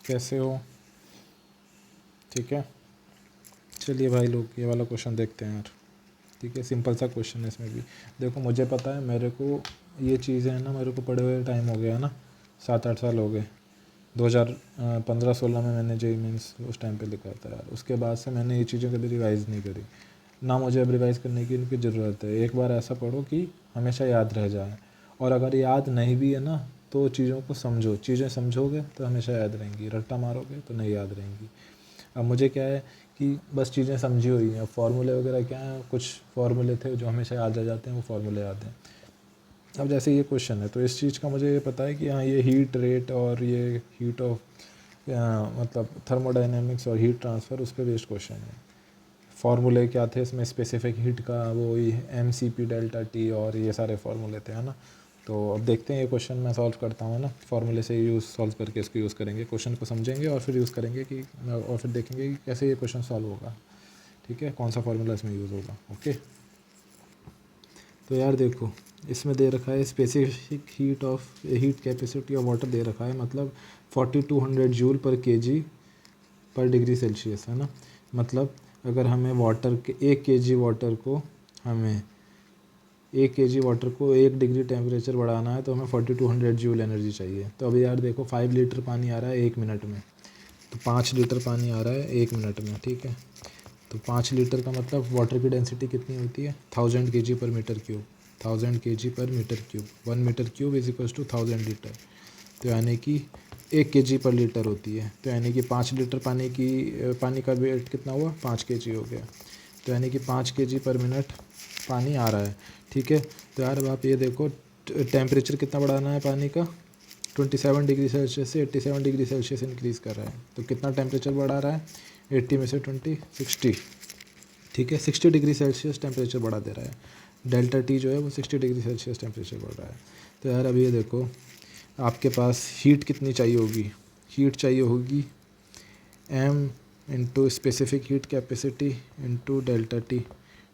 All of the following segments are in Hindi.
कैसे हो? ठीक है, चलिए भाई लोग ये वाला क्वेश्चन देखते हैं यार। ठीक है, सिंपल सा क्वेश्चन है इसमें भी। देखो मुझे पता है, मेरे को ये चीज़ें हैं ना, मेरे को पढ़े हुए टाइम हो गया है ना, 7-8 साल हो गए। 2015-16 में मैंने जेईई मेंस उस टाइम पे लिखा था यार। उसके बाद से मैंने ये चीज़ें कभी रिवाइज़ नहीं करी, ना मुझे अब रिवाइज़ करने की इनकी ज़रूरत है। एक बार ऐसा पढ़ो कि हमेशा याद रह जाए, और अगर याद नहीं भी है ना तो चीज़ों को समझो। चीज़ें समझोगे तो हमेशा याद रहेंगी, रट्टा मारोगे तो नहीं याद रहेंगी। अब मुझे क्या है कि बस चीज़ें समझी हुई हैं। अब फार्मूले वगैरह क्या हैं, कुछ फार्मूले थे जो हमेशा याद रह जाते हैं, वो फार्मूले याद हैं। अब जैसे ये क्वेश्चन है तो इस चीज़ का मुझे ये पता है कि हाँ ये हीट रेट और ये हीट ऑफ मतलब थर्मोडायनेमिक्स और हीट ट्रांसफ़र उस पर बेस्ड क्वेश्चन है। फार्मूले क्या थे इसमें, स्पेसिफिक हीट का वो mCp डेल्टा टी और ये सारे फार्मूले थे, है ना। तो अब देखते हैं ये क्वेश्चन मैं सॉल्व करता हूँ ना, फार्मूले से यूज़ सॉल्व करके इसको यूज़ करेंगे, क्वेश्चन को समझेंगे और फिर यूज़ करेंगे कि और फिर देखेंगे कि कैसे ये क्वेश्चन सॉल्व होगा। ठीक है, कौन सा फार्मूला इसमें यूज़ होगा। ओके, तो यार देखो इसमें दे रखा है specific heat capacity of water दे रखा है, मतलब 4200 जूल पर केजी पर डिग्री सेल्सियस, है ना। मतलब अगर हमें वाटर के 1 केजी वाटर को हमें 1 डिग्री टेम्परेचर बढ़ाना है तो हमें 4200 जूल एनर्जी चाहिए। तो अभी यार देखो 5 लीटर पानी आ रहा है 1 मिनट में, तो 5 लीटर पानी आ रहा है 1 मिनट में। ठीक है, तो 5 लीटर का मतलब वाटर की डेंसिटी कितनी होती है, 1000 kg per metre cube. 1000 kg per metre cube, 1 metre cube is equals to 1000 litre. तो यानी कि 1 kg पर लीटर होती है। तो यानी कि 5 लीटर पानी का वेट कितना हुआ, 5 kg हो गया। तो यानी कि 5 kg पर मिनट पानी आ रहा है। ठीक है, तो यार अब आप ये देखो टेम्परेचर कितना बढ़ाना है पानी का, 27 डिग्री सेल्सियस से 87 डिग्री सेल्सियस इंक्रीज़ कर रहा है। तो कितना टेम्परेचर बढ़ा रहा है, 80 में से 20 60। ठीक है, 60 डिग्री सेल्सियस टेम्परेचर बढ़ा दे रहा है। डेल्टा टी जो है वो 60 डिग्री सेल्सियस टेम्परेचर बढ़ रहा है। तो यार अब ये देखो आपके पास हीट कितनी चाहिए होगी, हीट चाहिए होगी m into specific heat capacity into delta T.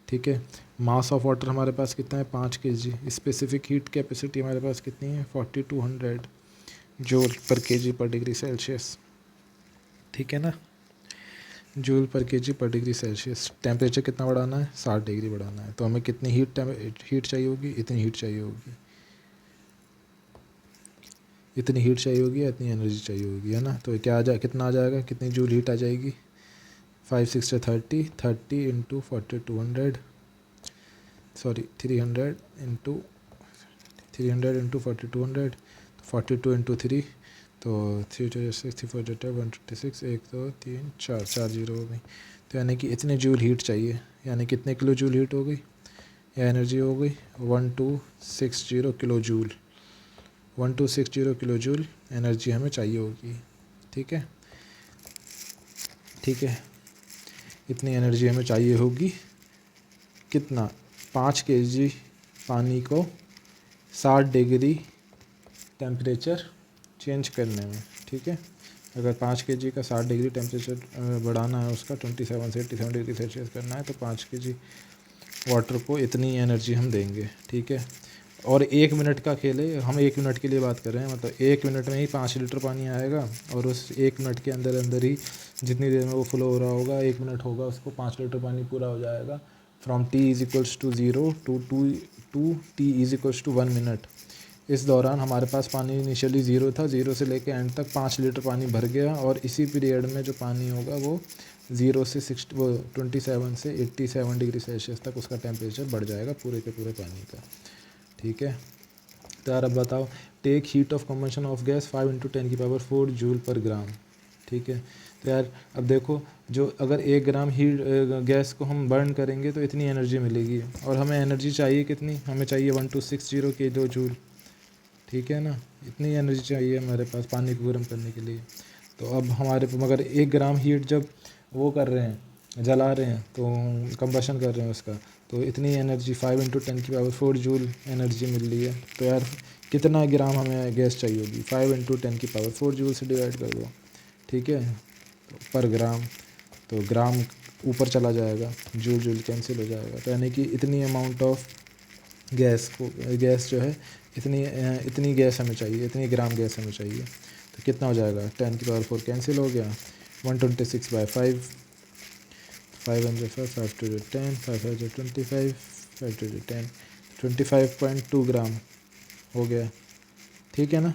ठीक है, मास ऑफ वाटर हमारे पास कितना है, 5 kg। स्पेसिफिक हीट कैपेसिटी हमारे पास कितनी है, 4200 जूल पर केजी पर डिग्री सेल्सियस। ठीक है ना, जूल पर केजी पर डिग्री सेल्सियस। टेम्परेचर कितना बढ़ाना है, 60 डिग्री बढ़ाना है। तो हमें कितनी हीट चाहिए होगी, इतनी हीट चाहिए होगी, इतनी हीट चाहिए होगी, इतनी एनर्जी चाहिए होगी, है ना। तो क्या कितना आ जाएगा, कितनी जूल हीट आ जाएगी, 5 6 30 इंटू 4200 सॉरी 300 इंटू 4200, तो 42 इंटू 3, तो 3 2 6 4 126, 1 2 3 4 जीरो हो गई। तो यानी कि इतने जूल हीट चाहिए, यानी कितने किलो जूल हीट हो गई या एनर्जी हो गई, 1260 kilo joule. 1260 kilo joule energy हमें चाहिए होगी। ठीक है, ठीक है, इतनी एनर्जी हमें चाहिए होगी। कितना, 5 kg पानी को 60 डिग्री टेम्परेचर चेंज करने में। ठीक है, अगर 5 kg का 60 डिग्री टेम्परेचर बढ़ाना है, उसका 27 से 87 डिग्री सेल्सियस करना है, तो 5 kg वाटर को इतनी एनर्जी हम देंगे। ठीक है, और 1 मिनट का खेल है, हम 1 मिनट के लिए बात कर रहे हैं, मतलब 1 मिनट में ही 5 लीटर पानी आएगा, और उस 1 मिनट के अंदर अंदर ही जितनी देर में वो फ्लो हो रहा होगा, 1 मिनट होगा, उसको 5 लीटर पानी पूरा हो जाएगा। From t is equals to 0 to t is equals to 1 minute. इस दौरान हमारे पास पानी इनिशियली 0 था, 0 से लेके एंड तक 5 लीटर पानी भर गया, और इसी पीरियड में जो पानी होगा वो 0 से 27 से 87 डिग्री सेल्सियस तक उसका टेम्परेचर बढ़ जाएगा पूरे के पूरे पानी का। ठीक है, तो यार अब बताओ, take heat of combustion of gas 5 × 10⁴ joule per gram. ठीक है, तो यार अब देखो, जो अगर 1 ग्राम हीट गैस को हम बर्न करेंगे तो इतनी एनर्जी मिलेगी, और हमें एनर्जी चाहिए कितनी, हमें चाहिए 1260 किलो जूल। ठीक है ना, इतनी एनर्जी चाहिए हमारे पास पानी को गर्म करने के लिए। तो अब हमारे मगर 1 ग्राम हीट जब वो कर रहे हैं, जला रहे हैं, तो कंबशन कर रहे हैं उसका, तो इतनी एनर्जी 5 × 10⁴ जूल एनर्जी मिल रही है। तो यार कितना ग्राम हमें गैस चाहिए होगी, 5 × 10⁴ जूल से डिवाइड कर दो। ठीक है, तो पर ग्राम, तो ग्राम ऊपर चला जाएगा, जूल जूल कैंसिल हो जाएगा। तो यानी कि इतनी अमाउंट ऑफ गैस जो है, इतनी गैस हमें चाहिए, इतनी ग्राम गैस हमें चाहिए। तो कितना हो जाएगा, 10⁴ कैंसिल हो गया, 126/5, 500 5 to the 10, 5 5 25, 5 to the 10, 25.2 ग्राम हो गया, ठीक है ना।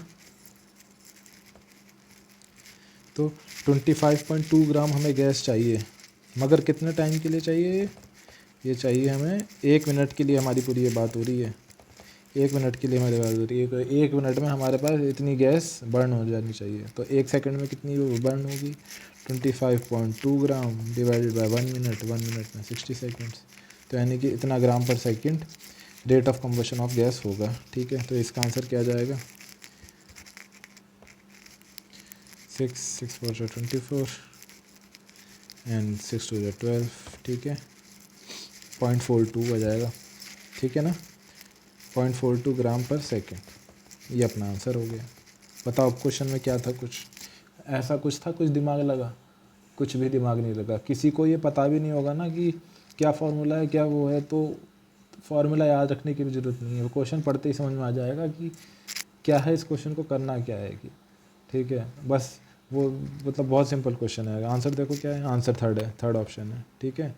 तो 25.2 ग्राम हमें गैस चाहिए, मगर कितने टाइम के लिए चाहिए ये चाहिए हमें 1 मिनट के लिए। हमारी पूरी ये बात हो रही है 1 मिनट के लिए हमारी बात हो रही है। तो 1 मिनट में हमारे पास इतनी गैस बर्न हो जानी चाहिए। तो 1 सेकंड में कितनी बर्न होगी, 25.2 gram divided by 1 minute, 1 minute में 60 सेकेंड्स। तो यानी कि इतना ग्राम पर second rate of combustion of gas होगा, ठीक है। तो इसका आंसर क्या जाएगा, 6 4 24 एंड 6 2 12, ठीक है, 0.42 आ जाएगा, ठीक है ना, 0.42 ग्राम पर सेकंड। ये अपना आंसर हो गया। बताओ क्वेश्चन में क्या था, कुछ ऐसा कुछ था, कुछ दिमाग लगा, कुछ भी दिमाग नहीं लगा। किसी को ये पता भी नहीं होगा ना कि क्या फार्मूला है, क्या वो है, तो फार्मूला याद रखने की भी ज़रूरत नहीं है। वो क्वेश्चन पढ़ते ही समझ में आ जाएगा कि क्या है, इस क्वेश्चन को करना क्या है कि, ठीक है। बस वो मतलब बहुत सिंपल क्वेश्चन है। आंसर देखो क्या है, आंसर थर्ड है, थर्ड ऑप्शन है, ठीक है।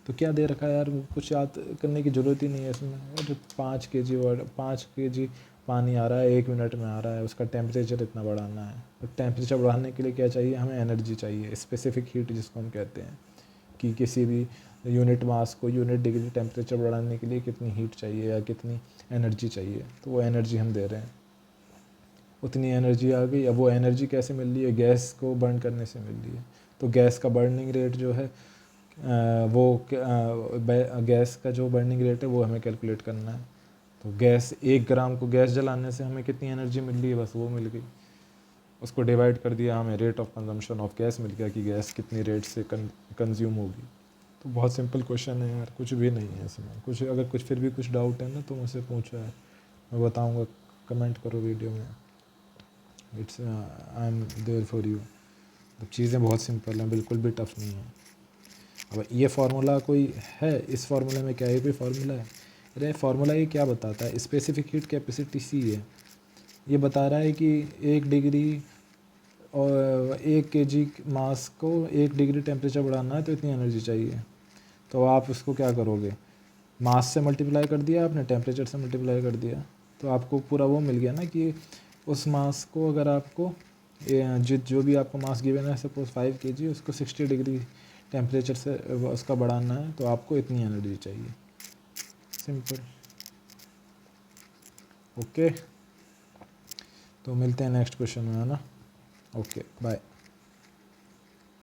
तो क्या दे रखा है यार, कुछ याद करने की ज़रूरत ही नहीं है इसमें। और 5 kg पानी आ रहा है 1 मिनट में आ रहा है, उसका टेम्परेचर इतना बढ़ाना है। तो टेम्परेचर बढ़ाने के लिए क्या चाहिए हमें, एनर्जी चाहिए, स्पेसिफिक हीट जिसको हम कहते हैं, कि किसी भी यूनिट मास को यूनिट डिग्री टेम्परेचर बढ़ाने के लिए कितनी हीट चाहिए या कितनी एनर्जी चाहिए। तो वो एनर्जी हम दे रहे हैं, उतनी एनर्जी आ गई। अब वो एनर्जी कैसे मिल रही है, गैस को बर्न करने से मिल रही है। तो गैस का बर्निंग रेट जो है गैस का जो बर्निंग रेट है वो हमें कैलकुलेट करना है। तो गैस 1 ग्राम को गैस जलाने से हमें कितनी एनर्जी मिल रही है, बस वो मिल गई। उसको डिवाइड कर दिया, हमें rate of consumption of gas मिल गया कि गैस कितनी रेट से कंज्यूम होगी। तो बहुत सिंपल क्वेश्चन है यार, कुछ भी नहीं है इसमें। कुछ अगर कुछ फिर भी कुछ डाउट है ना तो मुझसे पूछो यार, मैं बताऊँगा, कमेंट करो वीडियो में। It's I am there for you. तो चीज़ें बहुत सिंपल हैं, बिल्कुल भी टफ नहीं है। अब ये फार्मूला कोई है, इस फार्मूले में क्या है, कोई फार्मूला है? अरे फार्मूला ये क्या बताता है, स्पेसिफिक हीट कैपेसिटी सी है। ये बता रहा है कि 1 डिग्री और 1 kg मास को 1 डिग्री टेम्परेचर बढ़ाना है तो इतनी एनर्जी चाहिए। तो आप उसको क्या करोगे, मास से मल्टीप्लाई कर दिया आपने, टेम्परेचर से मल्टीप्लाई कर दिया, तो आपको पूरा वो मिल गया ना कि उस मास को अगर आपको जो भी आपको मास गिवन है, सपोज 5 kg, उसको 60 डिग्री टेम्परेचर से उसका बढ़ाना है तो आपको इतनी एनर्जी चाहिए। Simple, okay. तो मिलते हैं नेक्स्ट क्वेश्चन में, है ना। Okay bye.